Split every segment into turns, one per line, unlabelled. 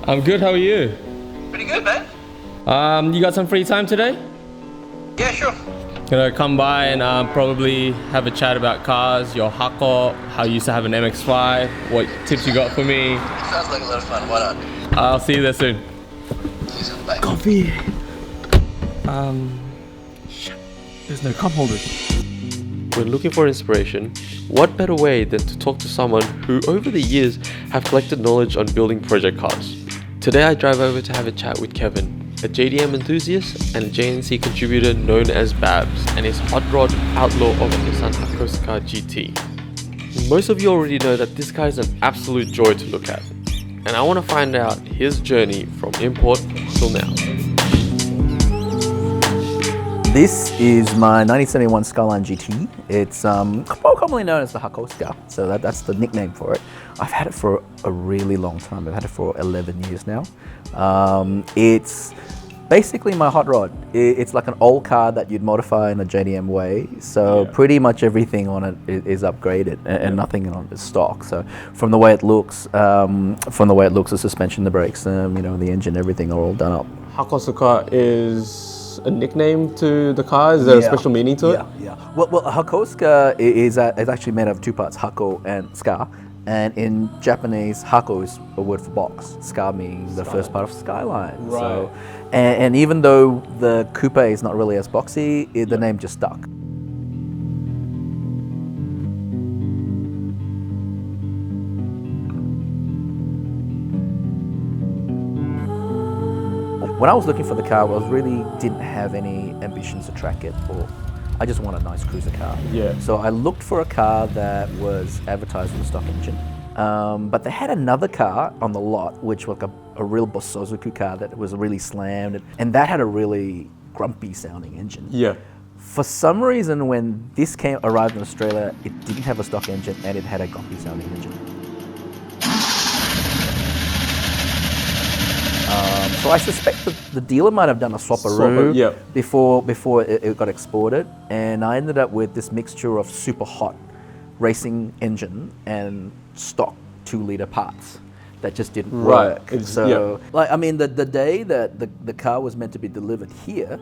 I'm good, how are you?
Pretty good, man.
You got some free time today?
Yeah, sure.
Gonna come by and probably have a chat about cars, your Hako, how you used to have an MX5, what tips you got for me.
Sounds like a lot of fun. Why not?
I'll see you there soon.
See you soon. Bye.
Coffee. Shit. There's no cup holders.
When looking for inspiration, what better way than to talk to someone who over the years have collected knowledge on building project cars. Today I drive over to have a chat with Kevin, a JDM enthusiast and a JNC contributor known as Babs, and his Hot Rod Outlaw of a Nissan Hakosuka GT. Most of you already know that this car is an absolute joy to look at, and I want to find out his journey from import till now.
This is my 1971 Skyline GT. It's more commonly known as the Hakosuka, so that's the nickname for it. I've had it for a really long time. I've had it for 11 years now. It's basically my hot rod. It's like an old car that you'd modify in a JDM way, so pretty much everything on it is upgraded and nothing on it is stock. So from the way it looks, the suspension, the brakes, the engine, everything are all done up.
Hakosuka is a nickname to the car? Is there a special meaning to it?
Yeah. Well, Hakosuka is actually made of two parts, Hako and Ska. And in Japanese, Hako is a word for box, Ska means the first part of Skyline.
Right.
So, and even though the coupe is not really as boxy, the name just stuck. When I was looking for the car, I really didn't have any ambitions to track it, or I just want a nice cruiser car.
Yeah.
So I looked for a car that was advertised with a stock engine. But they had another car on the lot, which was a real Bosozoku car that was really slammed, and that had a really grumpy sounding engine.
Yeah.
For some reason, when this arrived in Australia, it didn't have a stock engine and it had a grumpy sounding engine. So I suspect that the dealer might have done a swapperoo before it got exported, and I ended up with this mixture of super hot racing engine and stock 2-litre parts that just didn't work. The day that the car was meant to be delivered here,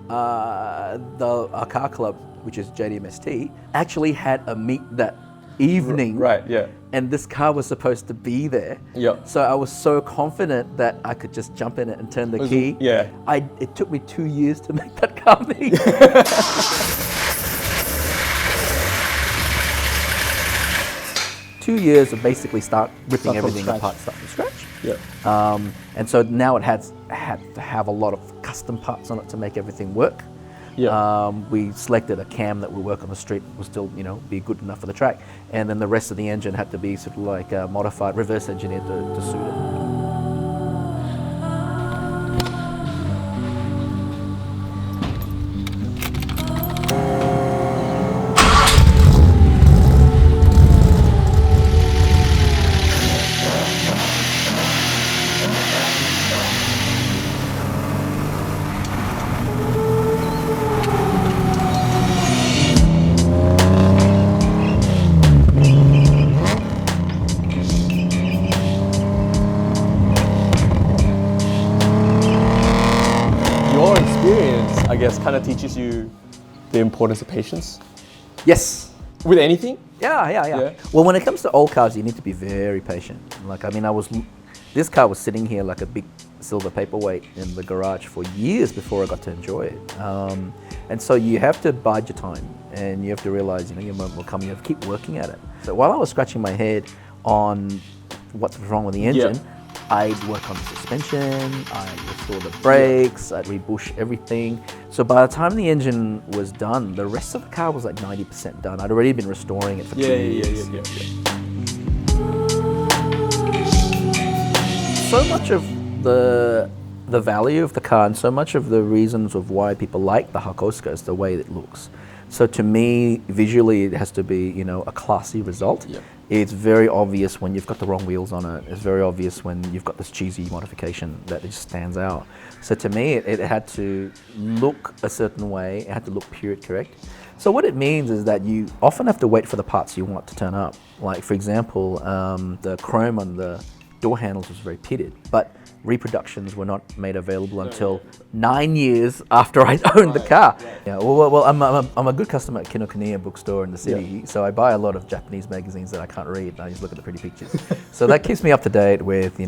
our car club, which is JDMST, actually had a meet that evening.
Right, yeah.
And this car was supposed to be there.
Yeah.
So I was so confident that I could just jump in it and turn the key.
Yeah.
It took me 2 years to make that car meet. 2 years of basically ripping everything apart, start from scratch.
Yeah.
And so now it had to have a lot of custom parts on it to make everything work.
Yeah.
We selected a cam that would work on the street, would still, be good enough for the track, and then the rest of the engine had to be sort of like modified, reverse engineered to suit it.
I guess kind of teaches you the importance of patience
Yes.
with anything.
Yeah. Well, when it comes to old cars, you need to be very patient. This car was sitting here like a big silver paperweight in the garage for years before I got to enjoy it. And so you have to bide your time, and you have to realize, your moment will come. You have to keep working at it. So while I was scratching my head on what's wrong with the engine, I'd work on the suspension, I'd restore the brakes, I'd rebush everything. So by the time the engine was done, the rest of the car was like 90% done. I'd already been restoring it for 2 years. So much of the value of the car and so much of the reasons of why people like the Hakosuka is the way it looks. So to me, visually, it has to be, a classy result.
Yep.
It's very obvious when you've got the wrong wheels on it. It's very obvious when you've got this cheesy modification that just stands out. So to me, it had to look a certain way. It had to look period correct. So what it means is that you often have to wait for the parts you want to turn up. Like, for example, the chrome on the door handles was very pitted, but reproductions were not made available until 9 years after I owned the car. Yeah, well, I'm a good customer at Kinokuniya bookstore in the city, so I buy a lot of Japanese magazines that I can't read, and I just look at the pretty pictures. So that keeps me up to date with,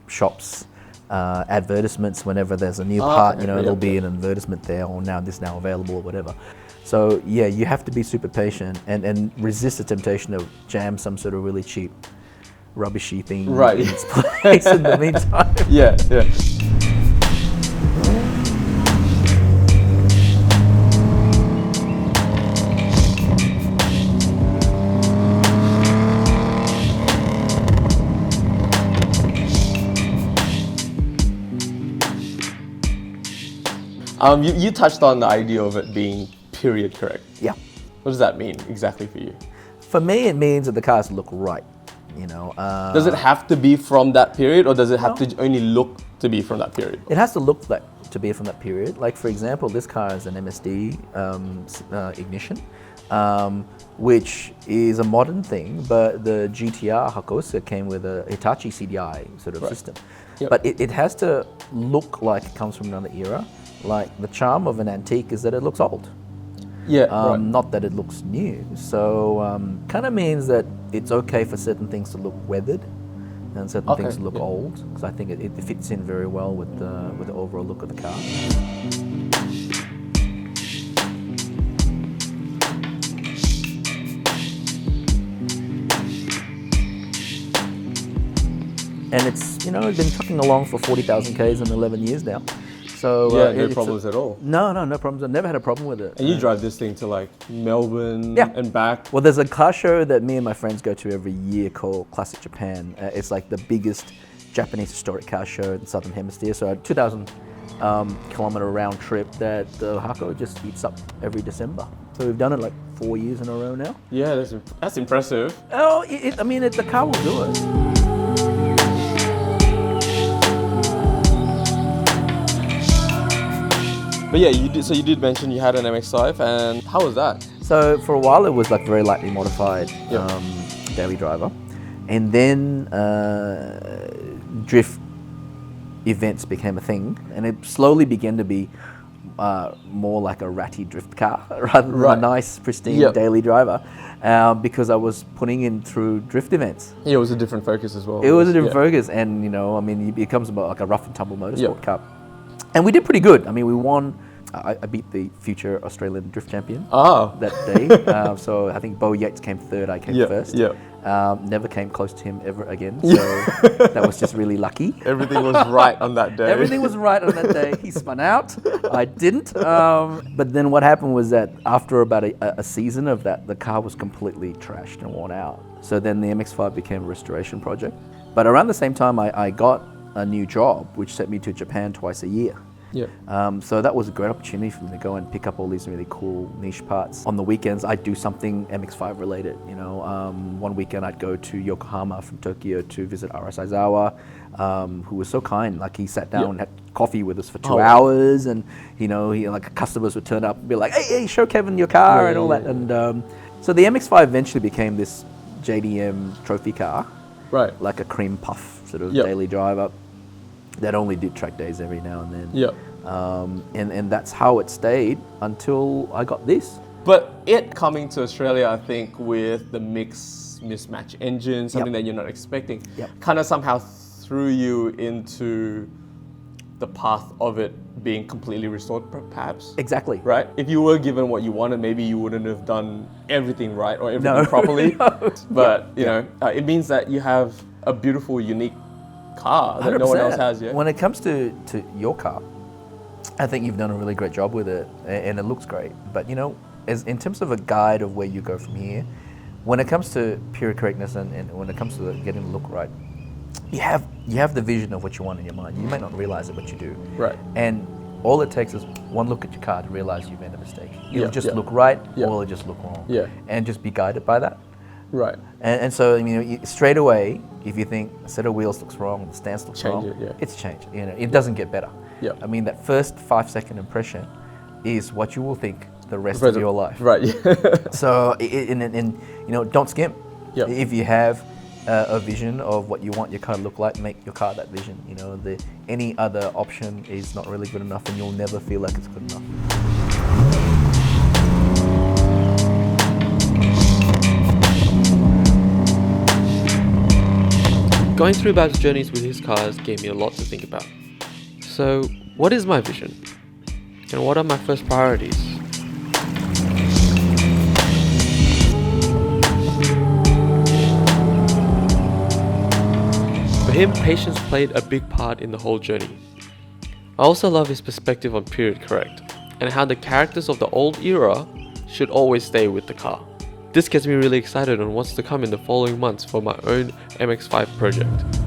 shops, advertisements. Whenever there's a new part, there'll be an advertisement there, or now this now available, or whatever. So yeah, you have to be super patient and resist the temptation to jam some sort of really cheap, rubbishy thing in its place in the meantime.
Yeah. You touched on the idea of it being period correct.
Yeah.
What does that mean exactly for you?
For me, it means that the cars look right.
Does it have to be from that period, or does it have to only look to be from that period?
It has to look to be from that period. Like, for example, this car is an MSD ignition, which is a modern thing, but the GTR Hakosuka came with a Hitachi CDI sort of system.
Yep.
But it has to look like it comes from another era. Like, the charm of an antique is that it looks old.
Yeah,
not that it looks new. So kind of means that it's okay for certain things to look weathered and certain things to look old, because I think it fits in very well with the overall look of the car. And it's been trucking along for 40,000 Ks in 11 years now. So
no problems at all.
No problems. I've never had a problem with it.
And you drive this thing to like Melbourne and back.
Well, there's a car show that me and my friends go to every year called Classic Japan. It's like the biggest Japanese historic car show in the Southern Hemisphere. So a 2,000 kilometer round trip that the Hako just eats up every December. So we've done it like 4 years in a row now.
Yeah, that's impressive.
Oh, the car will do it.
But yeah, you did mention you had an MX5, and how was that?
So for a while it was like very lightly modified daily driver, and then drift events became a thing, and it slowly began to be more like a ratty drift car rather than a nice, pristine daily driver, because I was putting in through drift events.
Yeah, it was a different focus as well.
It was a different focus, and it becomes about like a rough and tumble motorsport car. And we did pretty good. I mean, we won. I beat the future Australian drift champion that day. So I think Bo Yates came third, I came first. Never came close to him ever again. So that was just really lucky.
Everything was right on that day.
Everything was right on that day. He spun out. I didn't. But then what happened was that after about a season of that, the car was completely trashed and worn out. So then the MX5 became a restoration project. But around the same time, I got a new job, which sent me to Japan twice a year. So that was a great opportunity for me to go and pick up all these really cool niche parts. On the weekends, I'd do something MX5 related. One weekend I'd go to Yokohama from Tokyo to visit RS Aizawa, who was so kind. Like, he sat down and had coffee with us for 2 hours, and like customers would turn up and be like, "Hey, show Kevin your car," and all that. And so the MX5 eventually became this JDM trophy car, like a cream puff sort of daily driver that only did track days every now and then. And that's how it stayed until I got this.
But it coming to Australia, I think, with the mismatch engine, something that you're not expecting, kind of somehow threw you into the path of it being completely restored, perhaps.
Exactly.
Right? If you were given what you wanted, maybe you wouldn't have done everything right or everything properly. But it means that you have a beautiful, unique car that 100%. No one else has yet.
When it comes to your car, I think you've done a really great job with it, and it looks great. But as in terms of a guide of where you go from here, when it comes to period correctness and when it comes to getting the look right, you have the vision of what you want in your mind. You may not realize it, but you do.
Right.
And all it takes is one look at your car to realize you've made a mistake. It'll just look right, or it'll just look wrong. And just be guided by that.
Right.
And so straight away, if you think a set of wheels looks wrong, the stance looks wrong, it's changed. It doesn't get better. I mean, that first 5-second impression is what you will think the rest of your life.
Right.
So don't skimp. If you have a vision of what you want your car to look like, make your car that vision. You know, any other option is not really good enough, and you'll never feel like it's good enough.
Going through Bab's journeys with his cars gave me a lot to think about. So, what is my vision? And what are my first priorities? For him, patience played a big part in the whole journey. I also love his perspective on Period Correct, and how the characters of the old era should always stay with the car. This gets me really excited on what's to come in the following months for my own MX5 project.